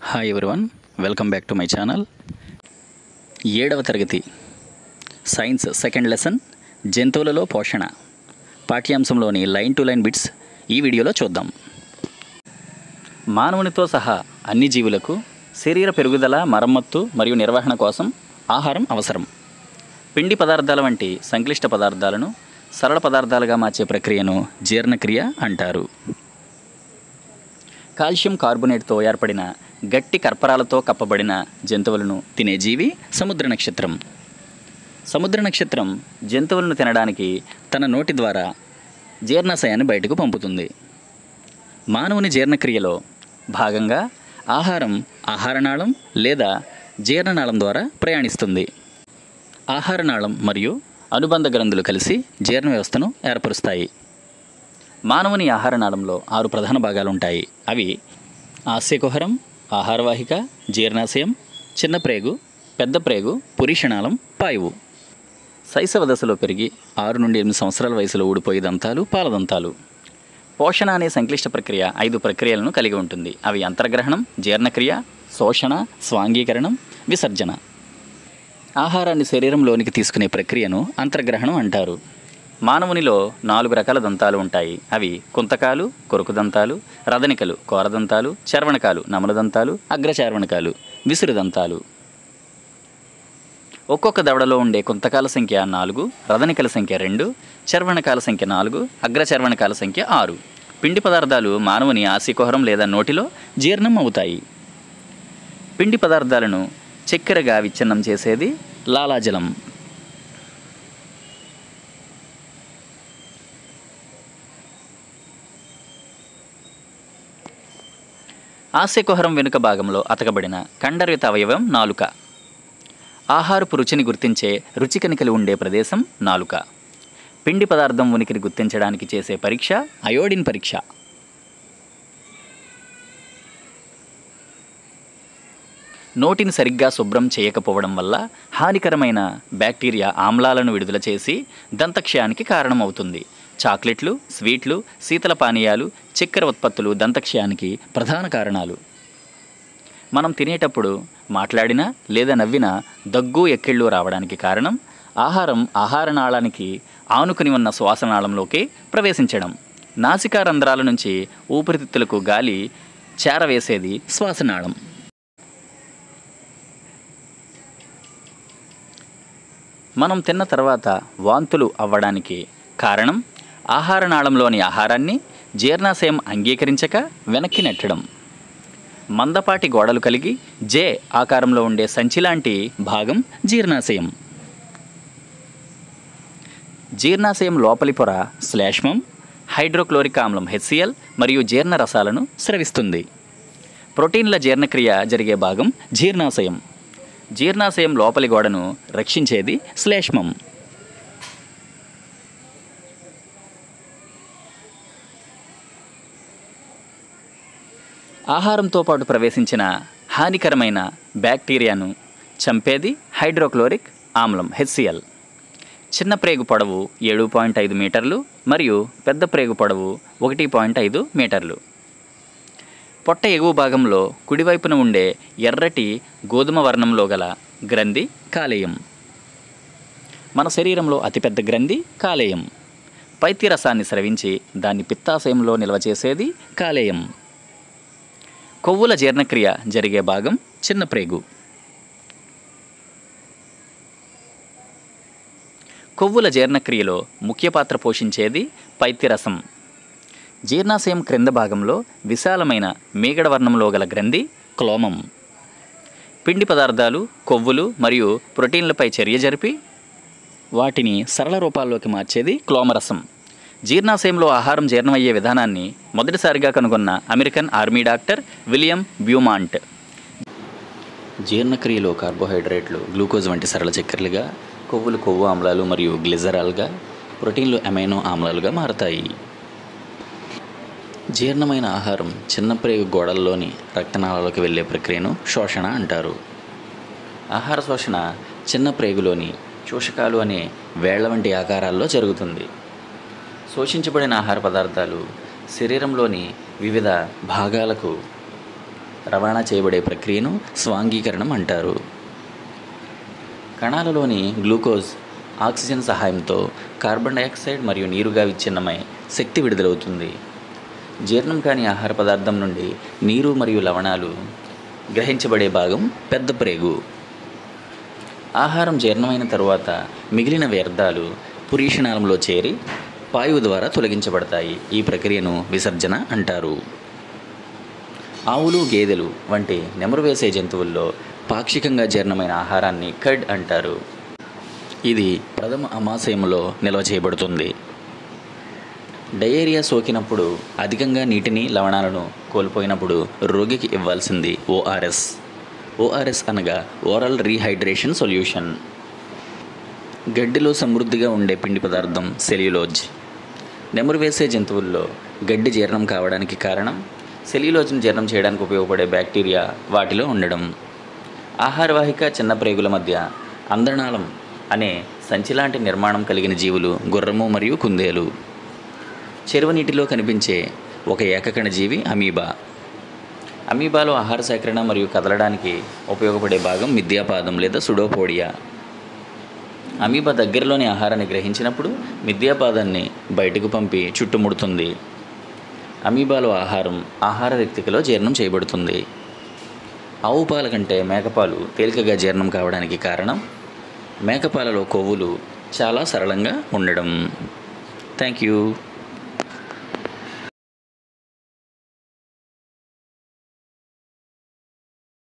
Hi everyone, welcome back to my channel. 7వ తరగతి science second lesson జంతువులలో పోషణ పాఠ్యాంశంలోని లైన్ టు లైన్ బిట్స్ ఈ వీడియోలో చూద్దాం. మానవునితో సహా అన్ని జీవులకు శరీర పెరుగుదల, మరమ్మత్తు మరియు నిర్వహణ కోసం ఆహారం అవసరం. పిండి పదార్థాల వంటి సంక్లిష్ట పదార్థాలను సరళ పదార్థాలుగా మార్చే ప్రక్రియను జీర్ణక్రియ అంటారు. కాల్షియం కార్బోనేట్తో ఏర్పడిన గట్టి కర్పరాలతో కప్పబడిన జంతువులను తినే జీవి సముద్ర నక్షత్రం. సముద్ర నక్షత్రం జంతువులను తినడానికి తన నోటి ద్వారా జీర్ణాశయాన్ని బయటకు పంపుతుంది. మానవుని జీర్ణక్రియలో భాగంగా ఆహారం ఆహారనాళం లేదా జీర్ణనాళం ద్వారా ప్రయాణిస్తుంది. ఆహారనాళం మరియు అనుబంధ గ్రంథులు కలిసి జీర్ణ వ్యవస్థను ఏర్పరుస్తాయి. మానవుని ఆహారనాళంలో 6 ప్రధాన భాగాలు ఉంటాయి. అవి ఆస్యకుహరం, ఆహారవాహిక, జీర్ణాశయం, చిన్న ప్రేగు, పెద్ద ప్రేగు, పురీషనాళం, పాయువు. శైశవ దశలో పెరిగి 6 నుండి 8 సంవత్సరాల వయసులో ఊడిపోయే దంతాలు పాలదంతాలు. పోషణ అనే సంక్లిష్ట ప్రక్రియ 5 ప్రక్రియలను కలిగి ఉంటుంది. అవి అంతర్గ్రహణం, జీర్ణక్రియ, శోషణ, స్వాంగీకరణం, విసర్జన. ఆహారాన్ని శరీరంలోనికి తీసుకునే ప్రక్రియను అంతర్గ్రహణం అంటారు. మానవునిలో 4 రకాల దంతాలు ఉంటాయి. అవి కుంతకాలు, కొరుకుదంతాలు, రదనికలు, కోరదంతాలు, చర్వణకాలు, నమలదంతాలు, అగ్రచర్వణకాలు, విసురుదంతాలు. ఒక్కొక్క దవడలో ఉండే కుంతకాల సంఖ్య 4, రదనికల సంఖ్య 2, చర్వణకాల సంఖ్య 4, అగ్రచర్వణకాల సంఖ్య 6. పిండి పదార్థాలు మానవుని ఆస్యకుహరం లేదా నోటిలో జీర్ణం అవుతాయి. పిండి పదార్థాలను చక్కెరగా విచ్ఛిన్నం చేసేది లాలాజలం. ఆస్యకుహరం వెనుక భాగంలో అతకబడిన కండరయుత అవయవం నాలుక. ఆహారపు రుచిని గుర్తించే రుచికణికలు ఉండే ప్రదేశం నాలుక. పిండి పదార్థం ఉనికిని గుర్తించడానికి చేసే పరీక్ష అయోడిన్ పరీక్ష. నోటిని సరిగ్గా శుభ్రం చేయకపోవడం వల్ల హానికరమైన బ్యాక్టీరియా ఆమ్లాలను విడుదల చేసి దంతక్షయానికి కారణమవుతుంది. చాక్లెట్లు, స్వీట్లు, శీతల పానీయాలు, చక్కెర ఉత్పత్తులు దంతక్షయానికి ప్రధాన కారణాలు. మనం తినేటప్పుడు మాట్లాడినా లేదా నవ్వినా దగ్గు, ఎక్కిళ్ళు రావడానికి కారణం ఆహారం ఆహారనాళానికి ఆనుకుని ఉన్న శ్వాసనాళంలోకి ప్రవేశించడం. నాసికా రంధ్రాల నుంచి ఊపిరితిత్తులకు గాలి చేరవేసేది శ్వాసనాళం. మనం తిన్న తర్వాత వాంతులు అవ్వడానికి కారణం ఆహారనాళంలోని ఆహారాన్ని జీర్ణాశయం అంగీకరించక వెనక్కి నెట్టడం. మందపాటి గోడలు కలిగి జే ఆకారంలో ఉండే సంచి లాంటి భాగం జీర్ణాశయం. జీర్ణాశయం లోపలి పొర శ్లేష్మం, హైడ్రోక్లోరిక్ ఆమ్లం HCl మరియు జీర్ణ రసాలను స్రవిస్తుంది. ప్రోటీన్ల జీర్ణక్రియ జరిగే భాగం జీర్ణాశయం. జీర్ణాశయం లోపలి గోడను రక్షించేది శ్లేష్మం. ఆహారంతో పాటు ప్రవేశించిన హానికరమైన బ్యాక్టీరియాను చంపేది హైడ్రోక్లోరిక్ ఆమ్లం HCl. చిన్న ప్రేగు పొడవు 7.5 మీటర్లు మరియు పెద్ద ప్రేగు పొడవు 1.5 మీటర్లు. పొట్ట ఎగువ భాగంలో కుడివైపున ఉండే ఎర్రటి గోధుమ వర్ణంలో గల గ్రంథి కాలేయం. మన శరీరంలో అతిపెద్ద గ్రంథి కాలేయం. పైత్యరసాన్ని స్రవించి దాన్ని పిత్తాశయంలో నిల్వ చేసేది కాలేయం. కొవ్వుల జీర్ణక్రియ జరిగే భాగం చిన్న ప్రేగు. కొవ్వుల జీర్ణక్రియలో ముఖ్య పాత్ర పోషించేది పైత్యరసం. జీర్ణాశయం క్రింద భాగంలో విశాలమైన మీగడ వర్ణంలో గల గ్రంథి క్లోమం. పిండి పదార్థాలు, కొవ్వులు మరియు ప్రోటీన్లపై చర్య జరిపి వాటిని సరళ రూపాల్లోకి మార్చేది క్లోమరసం. జీర్ణాశయంలో ఆహారం జీర్ణమయ్యే విధానాన్ని మొదటిసారిగా కనుగొన్న American army doctor William Beaumont. జీర్ణక్రియలో కార్బోహైడ్రేట్లు గ్లూకోజ్ వంటి సరళ చక్కెరలుగా, కొవ్వులు కొవ్వు ఆమ్లాలు మరియు గ్లిజరాల్గా, ప్రోటీన్లు అమైనో ఆమ్లాలుగా మారతాయి. జీర్ణమైన ఆహారం చిన్న ప్రేగు గోడల్లోని రక్తనాళాలకు వెళ్ళే ప్రక్రియను శోషణ అంటారు. ఆహార శోషణ చిన్న ప్రేగులోని శోషకాలు అనే వేళ్ల వంటి ఆకారాల్లో జరుగుతుంది. శోషించబడిన ఆహార పదార్థాలు శరీరంలోని వివిధ భాగాలకు రవాణా చేయబడే ప్రక్రియను స్వాంగీకరణం అంటారు. కణాలలోని గ్లూకోజ్ ఆక్సిజన్ సహాయంతో కార్బన్ డయాక్సైడ్ మరియు నీరుగా విచ్ఛిన్నమై శక్తి విడుదలవుతుంది. జీర్ణం కాని ఆహార పదార్థం నుండి నీరు మరియు లవణాలు గ్రహించబడే భాగం పెద్ద ప్రేగు. ఆహారం జీర్ణమైన తరువాత మిగిలిన వ్యర్థాలు పురీషనాళంలో చేరి పాయువు ద్వారా తొలగించబడతాయి. ఈ ప్రక్రియను విసర్జన అంటారు. ఆవులు, గేదెలు వంటి నెమరు వేసే జంతువుల్లో పాక్షికంగా జీర్ణమైన ఆహారాన్ని కడ్ అంటారు. ఇది ప్రథమ అమాశయంలో నిల్వ చేయబడుతుంది. డయేరియా సోకినప్పుడు అధికంగా నీటిని, లవణాలను కోల్పోయినప్పుడు రోగికి ఇవ్వాల్సింది ఓఆర్ఎస్. ఓఆర్ఎస్ అనగా ఓరల్ రీహైడ్రేషన్ సొల్యూషన్. గడ్డిలో సమృద్ధిగా ఉండే పిండి పదార్థం సెల్యులోజ్. నెమరు వేసే జంతువుల్లో గడ్డి జీర్ణం కావడానికి కారణం సెల్యులోజ్ను జీర్ణం చేయడానికి ఉపయోగపడే బ్యాక్టీరియా వాటిలో ఉండడం. ఆహారవాహిక చిన్న ప్రేగుల మధ్య అంధనాళం అనే సంచిలాంటి నిర్మాణం కలిగిన జీవులు గుర్రము మరియు కుందేలు. చెరువు నీటిలో కనిపించే ఒక ఏకకణ జీవి అమీబా. అమీబాలో ఆహార సేకరణ మరియు కదలడానికి ఉపయోగపడే భాగం మిథ్యాపాదం లేదా సుడోపోడియా. అమీబా దగ్గరలోని ఆహారాన్ని గ్రహించినప్పుడు మిథ్యాపాదాన్ని బయటకు పంపి చుట్టుముడుతుంది. అమీబాలో ఆహార రిక్తికలో జీర్ణం చేయబడుతుంది. ఆవు పాల కంటే మేకపాలు తేలికగా జీర్ణం కావడానికి కారణం మేకపాలలో కొవ్వులు చాలా సరళంగా ఉండడం. Thank you.